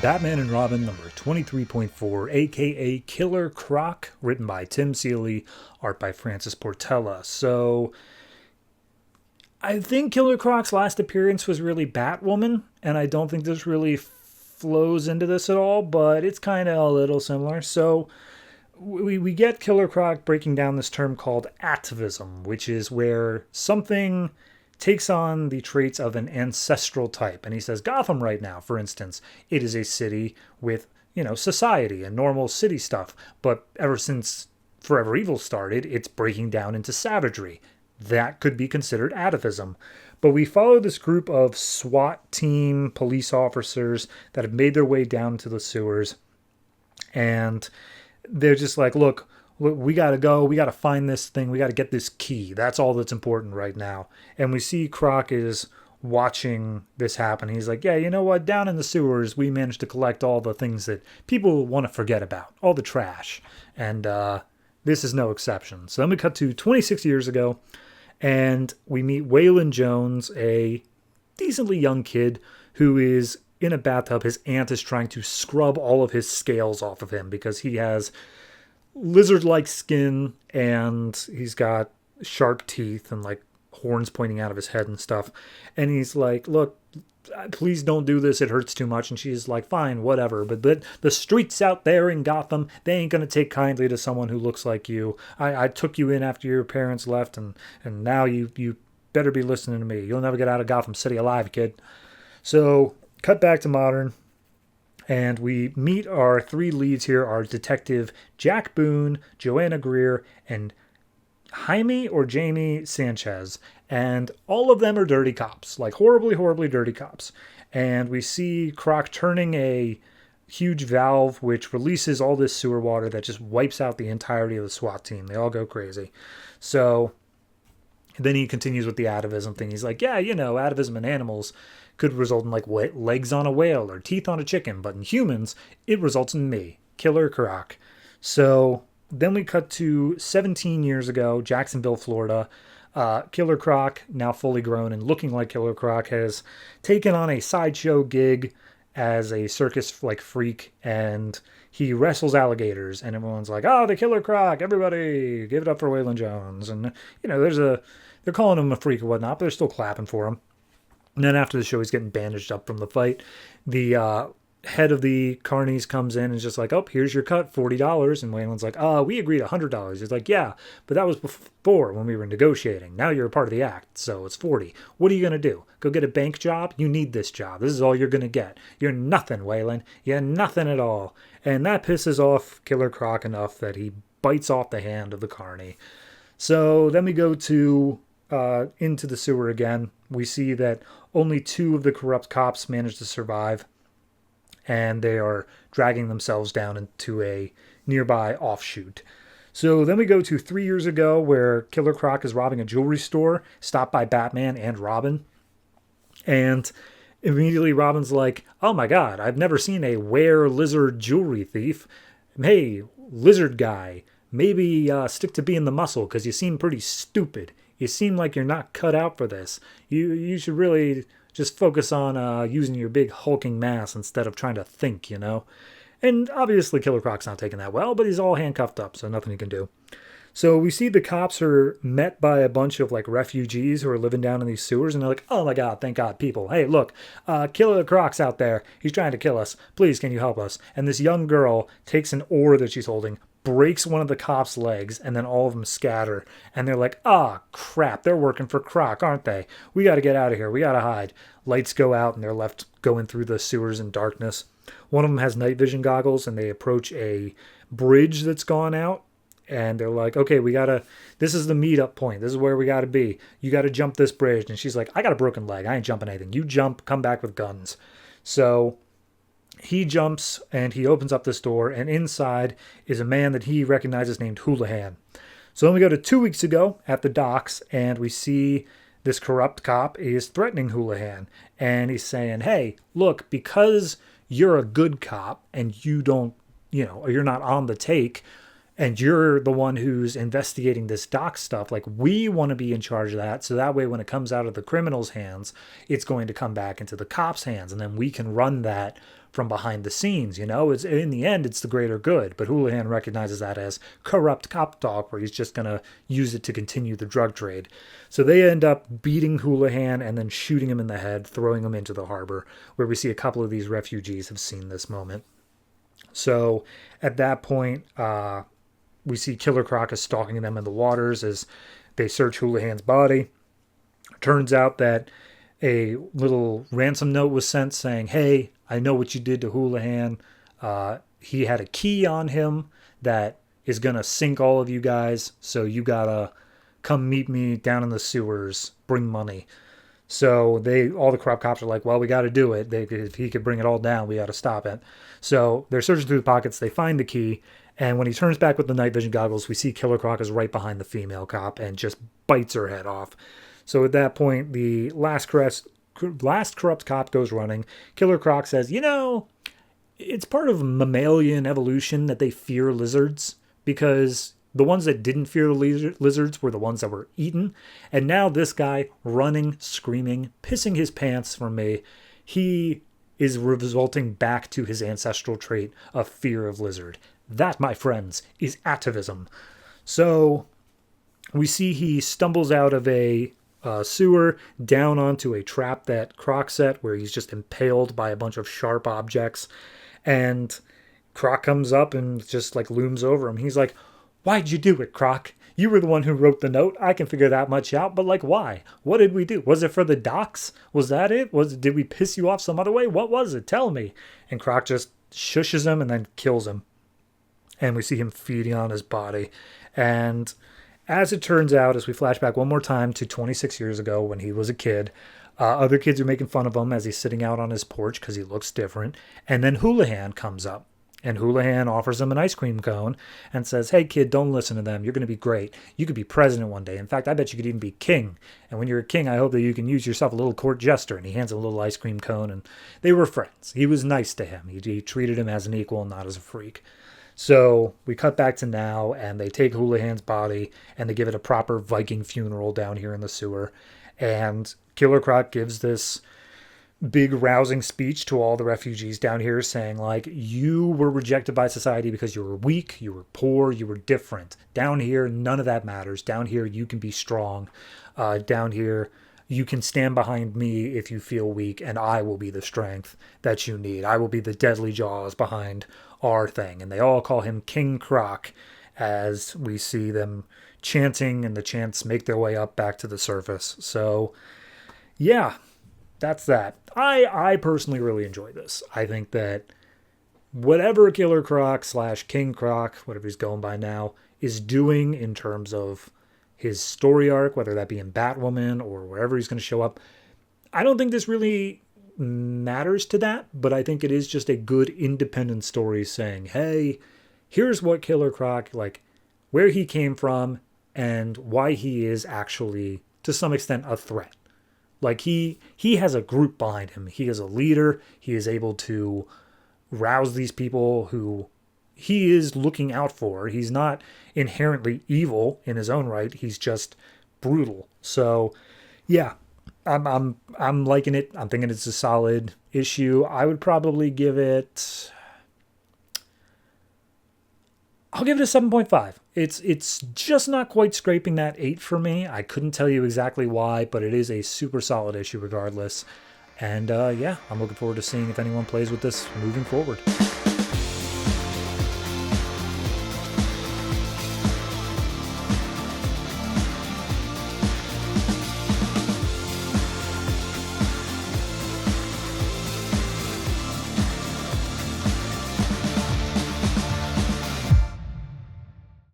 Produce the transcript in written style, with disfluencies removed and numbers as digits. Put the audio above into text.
Batman and Robin number 23.4, aka Killer Croc, written by Tim Seeley, art by Francis Portella. So, I think Killer Croc's last appearance was really Batwoman, and I don't think this really flows into this at all, but it's kind of a little similar. So, we get Killer Croc breaking down this term called atavism, which is where something takes on the traits of an ancestral type. And he says Gotham right now, for instance, it is a city with, society and normal city stuff. But ever since Forever Evil started, it's breaking down into savagery. That could be considered atavism. But we follow this group of SWAT team police officers that have made their way down to the sewers. And they're just like, look, we got to go. We got to find this thing. We got to get this key. That's all that's important right now. And we see Croc is watching this happen. He's like, yeah, you know what? Down in the sewers, we managed to collect all the things that people want to forget about, all the trash. And this is no exception. So then we cut to 26 years ago, and we meet Waylon Jones, a decently young kid who is in a bathtub. His aunt is trying to scrub all of his scales off of him because he has lizard-like skin, and he's got sharp teeth and like horns pointing out of his head and stuff. And he's like, look, please don't do this. It hurts too much. And she's like, fine, whatever. But the streets out there in Gotham, they ain't going to take kindly to someone who looks like you. I took you in after your parents left, and now you better be listening to me. You'll never get out of Gotham City alive, kid. So cut back to modern. And we meet our three leads here, our detective Jack Boone, Joanna Greer, and Jaime or Jamie Sanchez. And all of them are dirty cops, like horribly, horribly dirty cops. And we see Croc turning a huge valve which releases all this sewer water that just wipes out the entirety of the SWAT team. They all go crazy. So then he continues with the atavism thing. He's like, yeah, atavism in animals could result in like legs on a whale or teeth on a chicken, but in humans, it results in me, Killer Croc. So then we cut to 17 years ago, Jacksonville, Florida. Killer Croc, now fully grown and looking like Killer Croc, has taken on a sideshow gig as a circus like freak, and he wrestles alligators, and everyone's like, oh, the Killer Croc, everybody give it up for Waylon Jones. And they're calling him a freak and whatnot, but they're still clapping for him. And then after the show, he's getting bandaged up from the fight. The head of the carnies comes in and is just like, oh, here's your cut, $40. And Waylon's like, we agreed $100. He's like, yeah, but that was before when we were negotiating. Now you're a part of the act, so it's 40. What are you going to do? Go get a bank job? You need this job. This is all you're going to get. You're nothing, Waylon. You're nothing at all. And that pisses off Killer Croc enough that he bites off the hand of the carny. So then we go to into the sewer again. We see that only two of the corrupt cops manage to survive, and they are dragging themselves down into a nearby offshoot. So then we go to 3 years ago, where Killer Croc is robbing a jewelry store, stopped by Batman and Robin. And immediately Robin's like, oh my god, I've never seen a were-lizard jewelry thief. Hey, lizard guy, maybe stick to being the muscle, because you seem pretty stupid. You seem like you're not cut out for this. You should really just focus on using your big hulking mass instead of trying to think, And obviously Killer Croc's not taking that well, but he's all handcuffed up, so nothing he can do. So we see the cops are met by a bunch of like refugees who are living down in these sewers, and they're like, oh my god, thank god, people. Hey, look, Killer Croc's out there. He's trying to kill us. Please, can you help us? And this young girl takes an oar that she's holding, breaks one of the cops' legs, and then all of them scatter. And they're like, crap, they're working for Croc, aren't they? We got to get out of here. We got to hide. Lights go out, and they're left going through the sewers in darkness. One of them has night vision goggles, and they approach a bridge that's gone out. And they're like, okay, this is the meetup point. This is where we got to be. You got to jump this bridge. And she's like, I got a broken leg. I ain't jumping anything. You jump, come back with guns. So he jumps and he opens up this door, and inside is a man that he recognizes named Houlihan. So then we go to 2 weeks ago at the docks, and we see this corrupt cop is threatening Houlihan. And he's saying, hey, look, because you're a good cop and you don't, you're not on the take, and you're the one who's investigating this doc stuff. Like, we want to be in charge of that, so that way when it comes out of the criminals' hands, it's going to come back into the cops' hands, and then we can run that from behind the scenes. It's, in the end, it's the greater good. But Houlihan recognizes that as corrupt cop talk, where he's just going to use it to continue the drug trade. So they end up beating Houlihan and then shooting him in the head, throwing him into the harbor, where we see a couple of these refugees have seen this moment. So at that point, we see Killer Croc is stalking them in the waters as they search Houlihan's body. Turns out that a little ransom note was sent saying, hey, I know what you did to Houlihan. He had a key on him that is going to sink all of you guys, so you got to come meet me down in the sewers, bring money. So all the corrupt cops are like, well, we got to do it. If he could bring it all down, we got to stop it. So they're searching through the pockets. They find the key. And when he turns back with the night vision goggles, we see Killer Croc is right behind the female cop and just bites her head off. So at that point, the last corrupt cop goes running. Killer Croc says, it's part of mammalian evolution that they fear lizards, because the ones that didn't fear lizards were the ones that were eaten. And now this guy running, screaming, pissing his pants from me, he is resulting back to his ancestral trait of fear of lizard. That, my friends, is atavism. So we see he stumbles out of a sewer down onto a trap that Croc set, where he's just impaled by a bunch of sharp objects. And Croc comes up and just like looms over him. He's like, why'd you do it, Croc? You were the one who wrote the note. I can figure that much out, but like, why? What did we do? Was it for the docs? Was that it? Did we piss you off some other way? What was it? Tell me. And Croc just shushes him and then kills him. And we see him feeding on his body. And as it turns out, as we flash back one more time to 26 years ago when he was a kid, other kids are making fun of him as he's sitting out on his porch because he looks different. And then Houlihan comes up. And Houlihan offers him an ice cream cone and says, hey, kid, don't listen to them. You're going to be great. You could be president one day. In fact, I bet you could even be king. And when you're a king, I hope that you can use yourself a little court jester. And he hands him a little ice cream cone. And they were friends. He was nice to him. He treated him as an equal and not as a freak. So we cut back to now, and they take Houlihan's body, and they give it a proper Viking funeral down here in the sewer. And Killer Croc gives this big rousing speech to all the refugees down here saying, like, you were rejected by society because you were weak, you were poor, you were different. Down here, none of that matters. Down here, you can be strong. Down here, you can stand behind me if you feel weak, and I will be the strength that you need. I will be the deadly jaws behind our thing. And they all call him King Croc as we see them chanting, and the chants make their way up back to the surface. So, yeah, that's that. I personally really enjoy this. I think that whatever Killer Croc / King Croc, whatever he's going by now, is doing in terms of his story arc, whether that be in Batwoman or wherever he's going to show up, I don't think this really matters to that, but I think it is just a good independent story saying, hey, here's what Killer Croc, like, where he came from and why he is actually, to some extent, a threat. Like, he has a group behind him. He is a leader. He is able to rouse these people who he is looking out for. He's not inherently evil in his own right. He's just brutal. So, yeah, I'm liking it. I'm thinking it's a solid issue. I would probably give it, I'll give it a 7.5. It's just not quite scraping that 8 for me. I couldn't tell you exactly why, but it is a super solid issue regardless. And yeah, I'm looking forward to seeing if anyone plays with this moving forward.